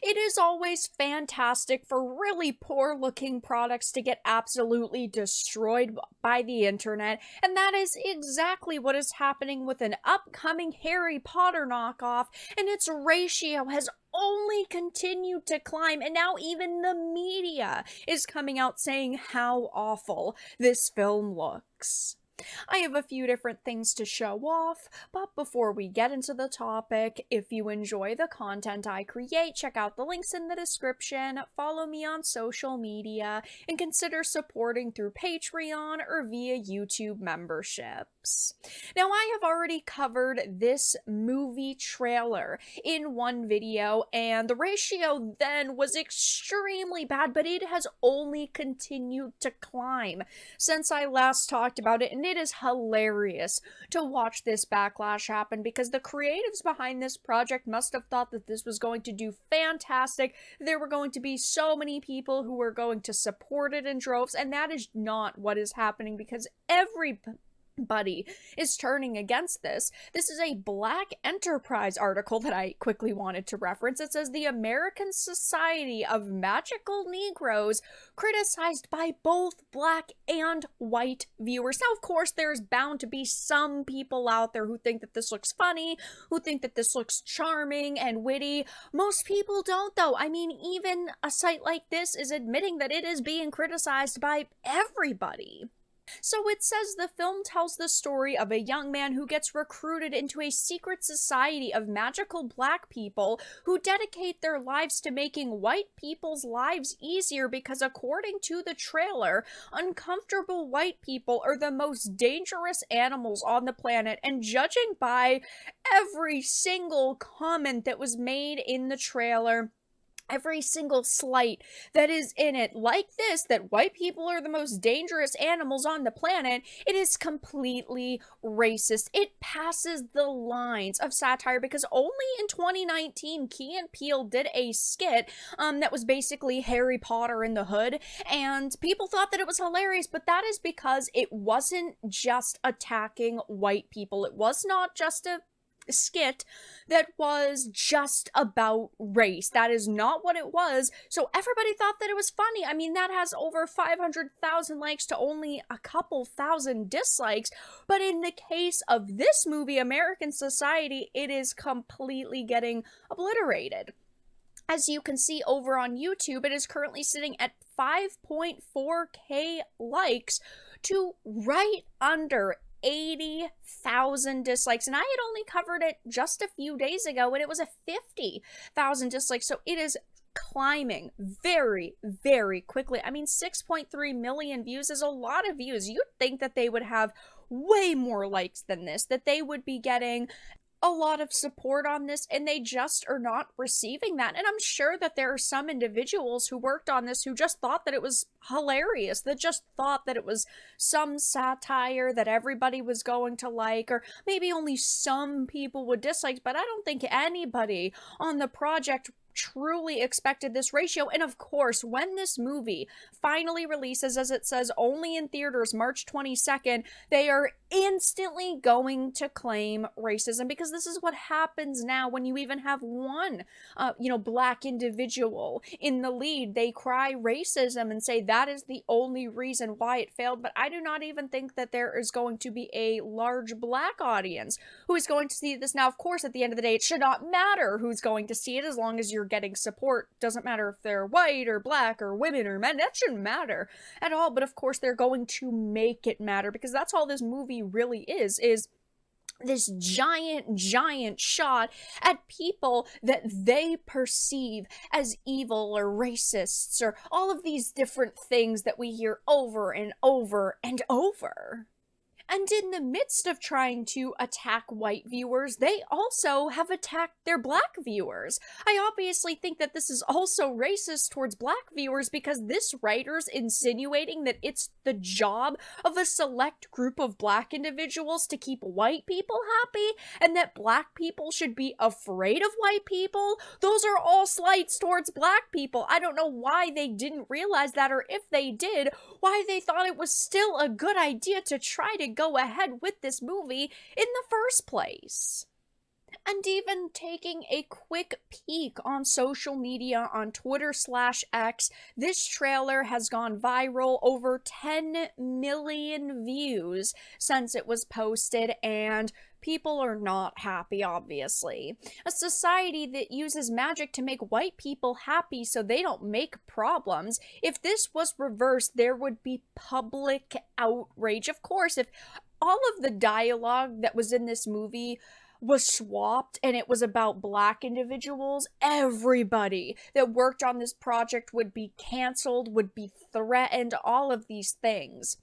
It is always fantastic for really poor looking products to get absolutely destroyed by the internet, and that is exactly what is happening with an upcoming Harry Potter knockoff, and its ratio has only continued to climb, and now even the media is coming out saying how awful this film looks. I have a few different things to show off, but before we get into the topic, if you enjoy the content I create, check out the links in the description, follow me on social media, and consider supporting through Patreon or via YouTube memberships. Now, I have already covered this movie trailer in one video, and the ratio then was extremely bad, but it has only continued to climb since I last talked about it, and it is hilarious to watch this backlash happen because the creatives behind this project must have thought that this was going to do fantastic. There were going to be so many people who were going to support it in droves, and that is not what is happening because everybody is turning against this. This is a Black Enterprise article that I quickly wanted to reference. It says the American Society of Magical Negros criticized by both black and white viewers. Now, of course, there's bound to be some people out there who think that this looks funny, who think that this looks charming and witty. Most people don't, though. I mean, even a site like this is admitting that it is being criticized by everybody. So it says the film tells the story of a young man who gets recruited into a secret society of magical black people who dedicate their lives to making white people's lives easier because, according to the trailer, uncomfortable white people are the most dangerous animals on the planet. And judging by every single comment that was made in the trailer, every single slight that is in it, like this, that white people are the most dangerous animals on the planet, it is completely racist. It passes the lines of satire because only in 2019, Key and Peele did a skit that was basically Harry Potter in the hood, and people thought that it was hilarious, but that is because it wasn't just attacking white people. It was not just a skit that was just about race. That is not what it was. So everybody thought that it was funny. I mean, that has over 500,000 likes to only a couple thousand dislikes. But in the case of this movie, American Society, it is completely getting obliterated. As you can see over on YouTube, it is currently sitting at 5.4K likes to right under 80,000 dislikes, and I had only covered it just a few days ago and it was a 50,000 dislikes, so it is climbing very, very quickly. I mean, 6.3 million views is a lot of views. You'd think that they would have way more likes than this, that they would be getting a lot of support on this, and they just are not receiving that. And I'm sure that there are some individuals who worked on this who just thought that it was hilarious, that just thought that it was some satire that everybody was going to like, or maybe only some people would dislike, but I don't think anybody on the project truly expected this ratio. And of course, when this movie finally releases, as it says, only in theaters March 22nd, they are instantly going to claim racism, because this is what happens now when you even have one black individual in the lead. They cry racism and say that is the only reason why it failed. But I do not even think that there is going to be a large black audience who is going to see this. Now, of course, at the end of the day, it should not matter who's going to see it as long as you're getting support. Doesn't matter if they're white or black or women or men. That shouldn't matter at all. But of course, they're going to make it matter, because that's all this movie really is this giant shot at people that they perceive as evil or racists, or all of these different things that we hear over and over and over. And in the midst of trying to attack white viewers, they also have attacked their black viewers. I obviously think that this is also racist towards black viewers, because this writer's insinuating that it's the job of a select group of black individuals to keep white people happy, and that black people should be afraid of white people. Those are all slights towards black people. I don't know why they didn't realize that, or if they did, why they thought it was still a good idea to try to go ahead with this movie in the first place. And even taking a quick peek on social media on Twitter/X, this trailer has gone viral, over 10 million views since it was posted, and people are not happy, obviously. A society that uses magic to make white people happy so they don't make problems. If this was reversed, there would be public outrage. Of course, if all of the dialogue that was in this movie was swapped and it was about black individuals, everybody that worked on this project would be canceled, would be threatened, all of these things.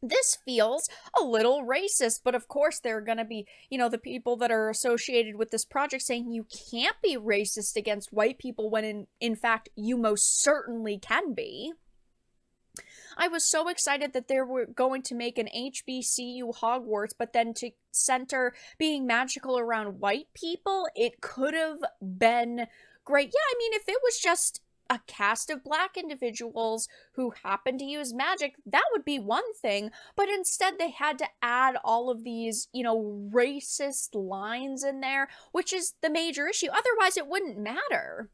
This feels a little racist, but of course there are going to be, the people that are associated with this project saying you can't be racist against white people when in fact you most certainly can be. I was so excited that they were going to make an HBCU Hogwarts, but then to center being magical around white people, it could have been great. Yeah, I mean, if it was just a cast of black individuals who happen to use magic, that would be one thing. But instead, they had to add all of these, racist lines in there, which is the major issue. Otherwise, it wouldn't matter.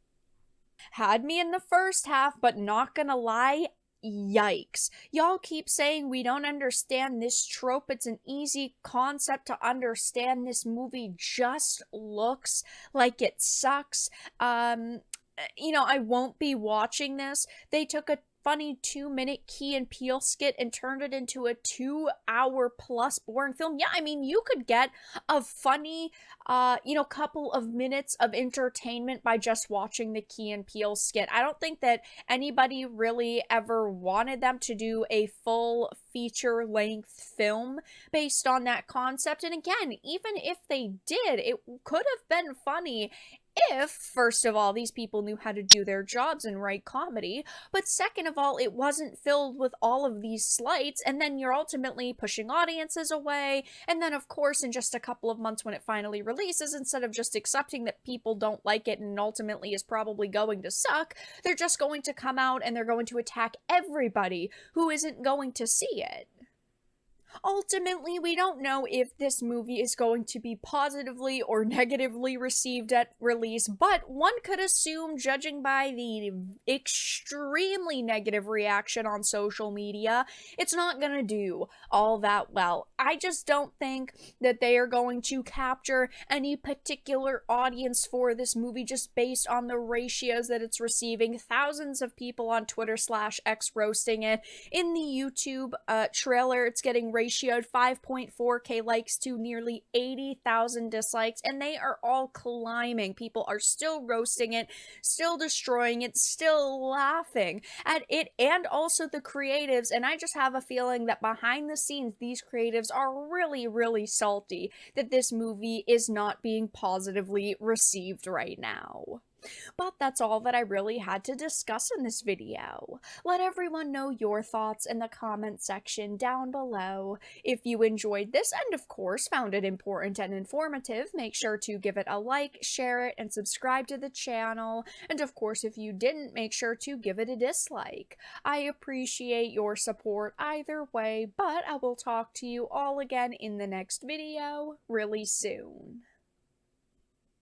Had me in the first half, but not gonna lie, yikes. Y'all keep saying we don't understand this trope. It's an easy concept to understand. This movie just looks like it sucks. I won't be watching this. They took a funny 2-minute Key and Peele skit and turned it into a 2-hour plus boring film. Yeah, I mean, you could get a funny, couple of minutes of entertainment by just watching the Key and Peele skit. I don't think that anybody really ever wanted them to do a full feature length film based on that concept. And again, even if they did, it could have been funny if, first of all, these people knew how to do their jobs and write comedy, but second of all, it wasn't filled with all of these slights, and then you're ultimately pushing audiences away, and then, of course, in just a couple of months when it finally releases, instead of just accepting that people don't like it and ultimately is probably going to suck, they're just going to come out and they're going to attack everybody who isn't going to see it. Ultimately, we don't know if this movie is going to be positively or negatively received at release, but one could assume, judging by the extremely negative reaction on social media, it's not going to do all that well. I just don't think that they are going to capture any particular audience for this movie just based on the ratios that it's receiving. Thousands of people on Twitter/X roasting it. In the YouTube trailer, it's getting ratioed 5.4k likes to nearly 80,000 dislikes, and they are all climbing. People are still roasting it, still destroying it, still laughing at it, and also the creatives. And I just have a feeling that behind the scenes, these creatives are really, really salty that this movie is not being positively received right now. But that's all that I really had to discuss in this video. Let everyone know your thoughts in the comment section down below. If you enjoyed this and of course found it important and informative, make sure to give it a like, share it, and subscribe to the channel. And of course, if you didn't, make sure to give it a dislike. I appreciate your support either way, but I will talk to you all again in the next video really soon.